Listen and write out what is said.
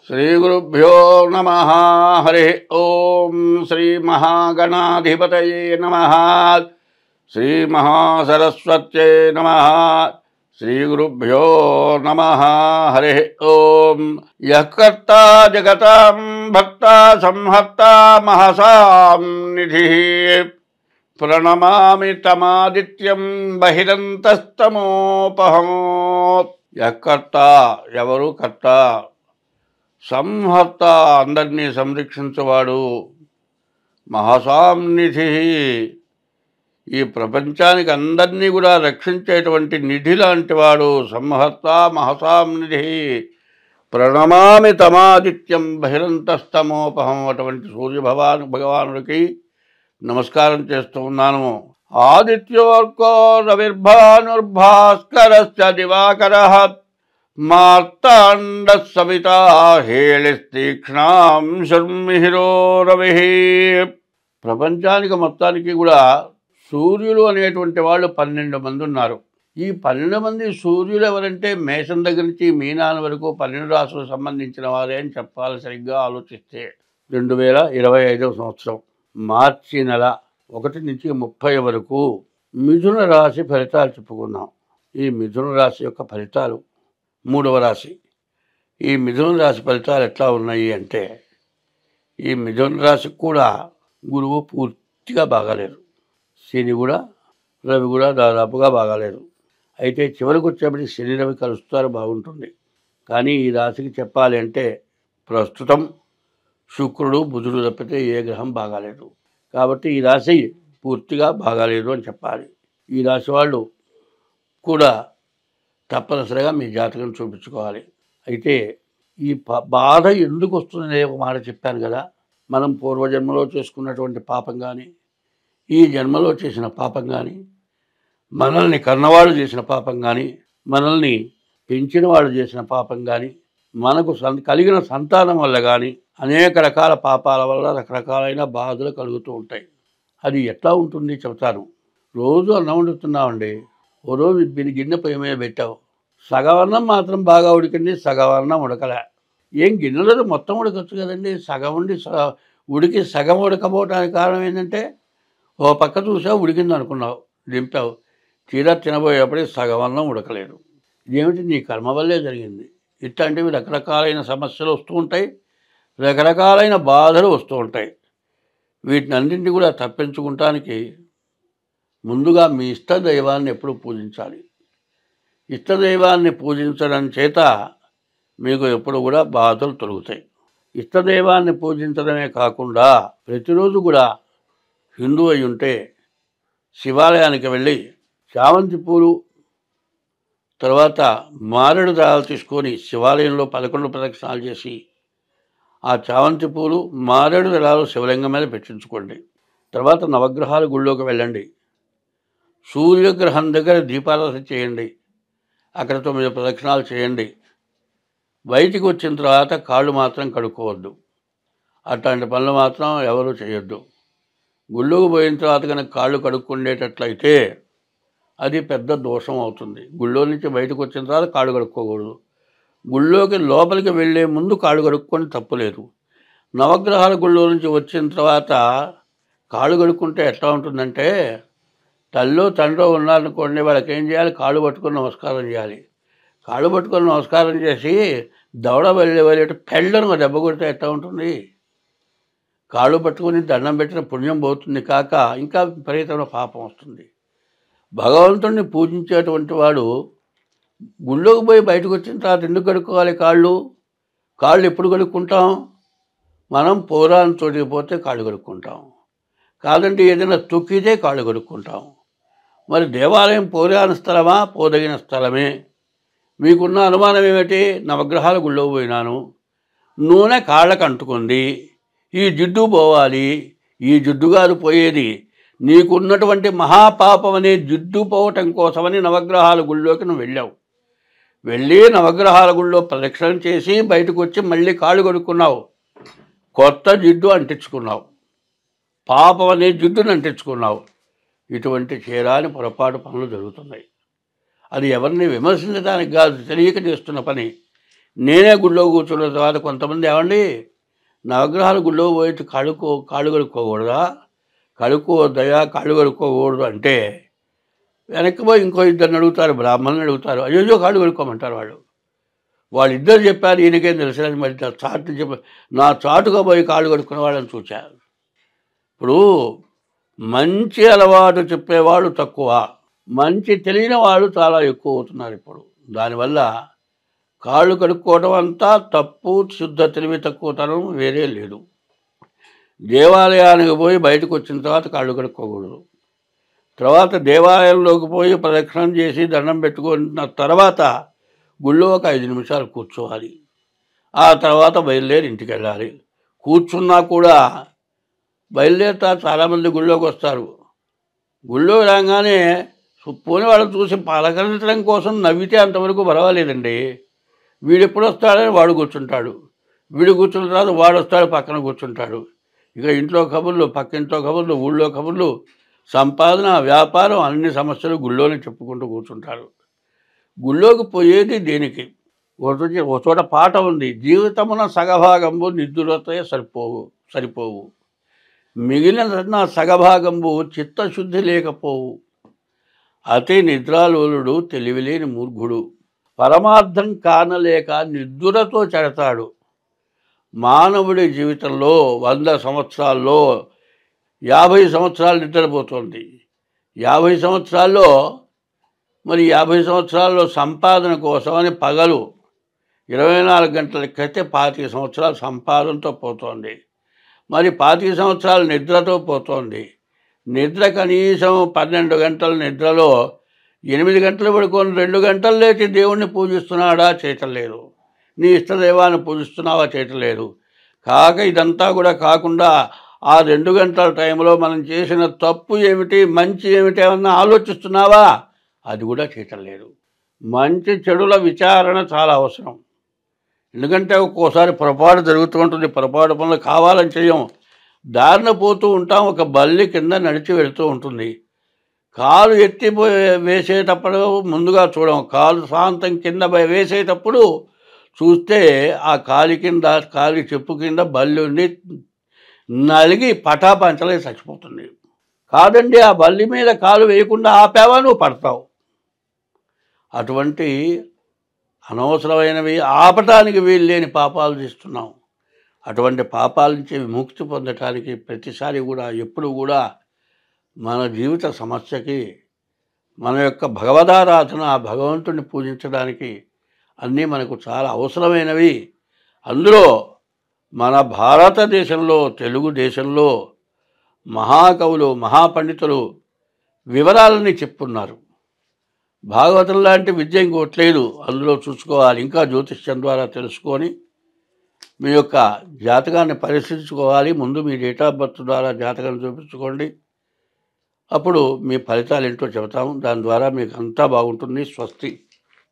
श्रीगुरुभ्यो नमः। हरि ओम श्रीमहागणाधिपतये नमः। श्रीमहासरस्वत्यै नमः। श्रीगुरुभ्यो नमः। हरि ओम। यः कर्ता जगतां भक्ता संहर्ता महसां निधिः प्रणमामि तमादित्यं बहिरन्तस्तमोपहम्। यः कर्ता ఎవరు కర్త, సంహర్త అందరినీ సంరక్షించేవాడు, మహాసాంనిధి ఈ ప్రపంచానికి అందరినీ కూడా రక్షించేటువంటి నిధి లాంటి వాడు. సంహర్త మహాసాంనిధి ప్రణమామి తమాదిత్యం బహిరంతస్తమోపహం. అటువంటి భగవానుడికి నమస్కారం చేస్తూ ఉన్నాను. ఆదిత్యోర్కో రవిర్భానుర్భాస్కరశ్చ దివాకరః మార్తాండ సవితా హేళిస్తీక్ష్ణాం శర్మిహిరో రవి. ప్రపంచానికి మొత్తానికి కూడా సూర్యులు అనేటువంటి వాళ్ళు 12 మంది ఉన్నారు. ఈ 12 మంది సూర్యులు ఎవరంటే మేషం దగ్గర నుంచి మీనాల వరకు 12 రాశులకు సంబంధించిన వారే అని చెప్పాలి. సరిగ్గా ఆలోచిస్తే 2025 సంవత్సరం మార్చి నెల 1 నుంచి 30 వరకు మిథున రాశి ఫలితాలు చెప్పుకున్నాం. ఈ మిథున రాశి యొక్క ఫలితాలు 3వ రాశి. ఈ మిథున రాశి ఫలితాలు ఎట్లా ఉన్నాయి అంటే, ఈ మిథున రాశికి కూడా గురువు పూర్తిగా బాగాలేరు, శని కూడా రవి కూడా దాదాపుగా బాగాలేరు. అయితే చివరికి వచ్చేప్పటికి శని రవి కలుస్తారు, బాగుంటుంది. కానీ ఈ రాశికి చెప్పాలి అంటే ప్రస్తుతం శుక్రుడు బుధుడు తప్పితే ఏ గ్రహం బాగాలేదు. కాబట్టి ఈ రాశి పూర్తిగా బాగాలేదు అని చెప్పాలి. ఈ రాశి వాళ్ళు కూడా తప్పనిసరిగా మీ జాతకం చూపించుకోవాలి. అయితే ఈ బాధ ఎందుకు వస్తుందనే ఒక మాట చెప్పాను కదా. మనం పూర్వజన్మలో చేసుకున్నటువంటి పాపం కానీ, ఈ జన్మలో చేసిన పాపం కానీ, మనల్ని కన్నవాళ్ళు చేసిన పాపం కానీ, మనల్ని పెంచిన వాళ్ళు చేసిన పాపం కానీ, మనకు కలిగిన సంతానం వల్ల కానీ అనేక రకాల పాపాల వల్ల రకరకాలైన బాధలు కలుగుతూ ఉంటాయి. అది ఎట్లా ఉంటుంది చెబుతాను. రోజు అన్నం వండుతున్నామండి. ఓ రోజు గిన్నె పొయ్యి మీద పెట్టావు, సగవన్నం మాత్రం బాగా ఉడికింది, సగవన్నం ఉడకలే. ఏం గిన్నెలో మొత్తం ఉడకచ్చు కదండి. సగం ఉండి ఉడికి సగం ఉడకపోవడానికి కారణం ఏంటంటే, ఓ పక్క చూసావు ఉడికింది అనుకున్నావు, దింపావు, తీరా తినబోయేప్పటికి సగవన్నం ఉడకలేదు. ఇదేమిటి నీ కర్మ వల్లే జరిగింది. ఇట్లాంటివి రకరకాలైన సమస్యలు వస్తూ ఉంటాయి, రకరకాలైన బాధలు వస్తూ ఉంటాయి. వీటిని అన్నింటినీ కూడా తప్పించుకుంటానికి ముందుగా మీ ఇష్టదైవాన్ని ఎప్పుడు పూజించాలి. ఇష్టదైవాన్ని పూజించడం చేత మీకు ఎప్పుడు కూడా బాధలు తొలుగుతాయి. ఇష్టదైవాన్ని పూజించడమే కాకుండా ప్రతిరోజు కూడా హిందూ అయి ఉంటే శివాలయానికి వెళ్ళి చామంతి పూలు, తర్వాత మారేడు దళాలు తీసుకొని శివాలయంలో 11 ప్రదక్షిణాలు చేసి ఆ చామంతి పూలు మారేడు దళాలు శివలింగం మీద పెట్టించుకోండి. తర్వాత నవగ్రహాల గుళ్ళోకి వెళ్ళండి. సూర్యగ్రహం దగ్గర దీపారాధన చేయండి. అక్కడ 9 ప్రదక్షిణాలు చేయండి. బయటికి వచ్చిన తర్వాత కాళ్ళు మాత్రం కడుక్కోవద్దు. అట్లాంటి పనులు మాత్రం ఎవరు చేయొద్దు. గుళ్ళోకి పోయిన తర్వాత కనుక కాళ్ళు కడుక్కుండేటట్లయితే అది పెద్ద దోషం అవుతుంది. గుళ్ళో నుంచి బయటకు వచ్చిన తర్వాత కాళ్ళు కడుక్కోకూడదు. గుళ్ళోకి లోపలికి వెళ్ళే ముందు కాళ్ళు కడుక్కొని తప్పులేదు. నవగ్రహాల గుళ్ళో నుంచి వచ్చిన తర్వాత కాళ్ళు కడుక్కుంటే ఎట్లా ఉంటుందంటే, తల్లో తండ్రో ఉన్నారనుకోండి, వాళ్ళకి ఏం చేయాలి, కాళ్ళు పట్టుకొని నమస్కారం చేయాలి. కాళ్ళు పట్టుకొని నమస్కారం చేసి దవడ వెళ్ళేట్టు పెళ్ళను దెబ్బ కొడితే ఎట్లా ఉంటుంది. కాళ్ళు పట్టుకొని దండం పెట్టిన పుణ్యం పోతుంది కాక ఇంకా విపరీతమైన పాపం వస్తుంది. భగవంతుడిని పూజించేటువంటి వాడు గుళ్ళోకి పోయి బయటకు వచ్చిన తర్వాత ఎందుకు కడుక్కోవాలి కాళ్ళు? కాళ్ళు ఎప్పుడు కడుక్కుంటాం? మనం పౌరాన్ని చోటికి పోతే కాళ్ళు కడుక్కుంటాం, కాదండి ఏదైనా తొక్కితే కాళ్ళు కడుక్కుంటాం. మరి దేవాలయం పౌరాణ స్థలమా, పోదగిన స్థలమే? మీకున్న అనుమానం ఏమిటి? నవగ్రహాల గుళ్ళో పోయినాను, నూనె కాళ్ళకు అంటుకుంది, ఈ జిడ్డు పోవాలి. ఈ జిడ్డు కాదు పోయేది, నీకున్నటువంటి మహాపాపం అనే జిడ్డు పోవటం కోసమని నవగ్రహాల గుళ్ళోకి నువ్వు వెళ్ళావు. వెళ్ళి నవగ్రహాల గుళ్ళో ప్రదక్షిణ చేసి బయటకు వచ్చి మళ్ళీ కాళ్ళు కడుక్కున్నావు, కొత్త జిడ్డు అంటించుకున్నావు, పాపం అనే జిడ్డును అంటించుకున్నావు. ఇటువంటి చేరాని పొరపాటు పనులు జరుగుతున్నాయి. అది ఎవరిని విమర్శించడానికి కాదు, తెలియక చేస్తున్న పని. నేనే గుళ్ళో కూర్చున్న తర్వాత కొంతమంది ఏమండి నవగ్రహాలు గుళ్ళో పోయి కాళ్ళు కడుక్కోకూడదా, కడుక్కోవద్దయా, కాళ్ళు కడుక్కోకూడదు అంటే వెనక్కి పోయి ఇంకో ఇద్దరిని అడుగుతారు, బ్రాహ్మణుని అడుగుతారు, అయ్యో కాళ్ళు కడుక్కోమంటారు వాళ్ళు. వాళ్ళిద్దరు చెప్పారు, ఈయనకేం తెలుసు మరి నా చాటుగా పోయి కాళ్ళు కడుక్కునే వాళ్ళని చూశారు. ఇప్పుడు మంచి అలవాటు చెప్పేవాళ్ళు తక్కువ, మంచి తెలియని వాళ్ళు చాలా ఎక్కువ అవుతున్నారు ఇప్పుడు. దానివల్ల కాళ్ళు కడుక్కోవడం అంతా తప్పు, శుద్ధ తెలివి తక్కువతనం వేరే లేదు. దేవాలయానికి పోయి బయటకు వచ్చిన తర్వాత కాళ్ళు కడుక్కోకూడదు. తర్వాత దేవాలయంలోకి పోయి ప్రదక్షిణం చేసి దండం పెట్టుకున్న తర్వాత గుళ్ళో ఒక 5 నిమిషాలు కూర్చోవాలి. ఆ తర్వాత బయలుదేరి ఇంటికి వెళ్ళాలి. కూర్చున్నా కూడా బయలుదేరుతా చాలామంది గుళ్ళోకి వస్తారు. గుళ్ళో రాగానే పోని వాళ్ళని చూసి పలకరించడం కోసం నవ్వితే అంతవరకు పర్వాలేదండి. వీడు ఎప్పుడు వస్తాడని వాడు కూర్చుంటాడు, వీడు కూర్చున్న తర్వాత వాడు వస్తాడు పక్కన కూర్చుంటాడు. ఇక ఇంట్లో కబుర్లు, పక్కింట్లో కబుర్లు, ఊళ్ళో కబుర్లు, సంపాదన, వ్యాపారం, అన్ని సమస్యలు గుళ్ళోనే చెప్పుకుంటూ కూర్చుంటారు. గుళ్ళోకి పోయేది దేనికి? ఒక చోట పాట ఉంది, జీవితమున సగభాగంబు నిద్దులతో సరిపోవు, మిగిలిన సగభాగంబు చిత్తశుద్ధి లేకపోవు, అతి నిద్రాలోలుడు తెలివిలేని మూర్ఖుడు, పరమార్థం కానలేక నిద్దురతో చెడతాడు. మానవుడి జీవితంలో 100 సంవత్సరాల్లో 50 సంవత్సరాలు నిద్రపోతుంది. 50 సంవత్సరాల్లో 50 సంవత్సరాల్లో సంపాదన కోసమని పగలు 24 గంటల లెక్కైతే 25 సంవత్సరాలు సంపాదనతో పోతోంది. 25 సంవత్సరాలు నిద్రతో పోతోంది. నిద్ర కనీసం 12 గంటల నిద్రలో 8 గంటలు పడుకొని 2 గంటలు లేచి దేవుణ్ణి పూజిస్తున్నాడా? చేయటం లేదు. నీ ఇష్టదైవాన్ని పూజిస్తున్నావా? చేయటం లేదు. కాక ఇదంతా కూడా కాకుండా ఆ 2 గంటల టైంలో మనం చేసిన తప్పు ఏమిటి, మంచి ఏమిటి ఏమన్నా ఆలోచిస్తున్నావా? అది కూడా చేయటం లేదు. మంచి చెడుల విచారణ చాలా అవసరం. ఎందుకంటే ఒక్కోసారి పొరపాటు జరుగుతూ ఉంటుంది. పొరపాటు పనులు కావాలని చెయ్యం, దారిన పోతూ ఉంటాం. ఒక బల్లి కింద నడిచి వెళుతూ ఉంటుంది. కాలు ఎత్తి వేసేటప్పుడు ముందుగా చూడం, కాలు శాంతం కింద వేసేటప్పుడు చూస్తే ఆ కాలి చెప్పు కింద బల్లి ఉండి నలిగి పటాపంచలే చచ్చిపోతుంది. కాదండి, ఆ బల్లి మీద కాలు వేయకుండా ఆపావా, నువ్వు పడతావు. అటువంటి అనవసరమైనవి, ఆపటానికి వీల్లేని పాపాలు చేస్తున్నాం. అటువంటి పాపాల నుంచి విముక్తి పొందటానికి ప్రతిసారి కూడా ఎప్పుడు కూడా మన జీవిత సమస్యకి మన యొక్క భగవదారాధన, భగవంతుడిని పూజించడానికి అన్నీ మనకు చాలా అవసరమైనవి. అందులో మన భారతదేశంలో, తెలుగుదేశంలో మహాకవులు, మహాపండితులు వివరాలని చెప్పున్నారు. భాగవతం లాంటి విద్య ఇంకోట్లేదు, అందులో చూసుకోవాలి. ఇంకా జ్యోతిష్యం ద్వారా తెలుసుకొని మీ యొక్క జాతకాన్ని పరిశీలించుకోవాలి. ముందు మీ డేట్ ఆఫ్ బర్త్ ద్వారా జాతకాన్ని చూపించుకోండి. అప్పుడు మీ ఫలితాలు ఏంటో చెబుతాము. దాని ద్వారా మీకు అంతా బాగుంటుంది. స్వస్తి.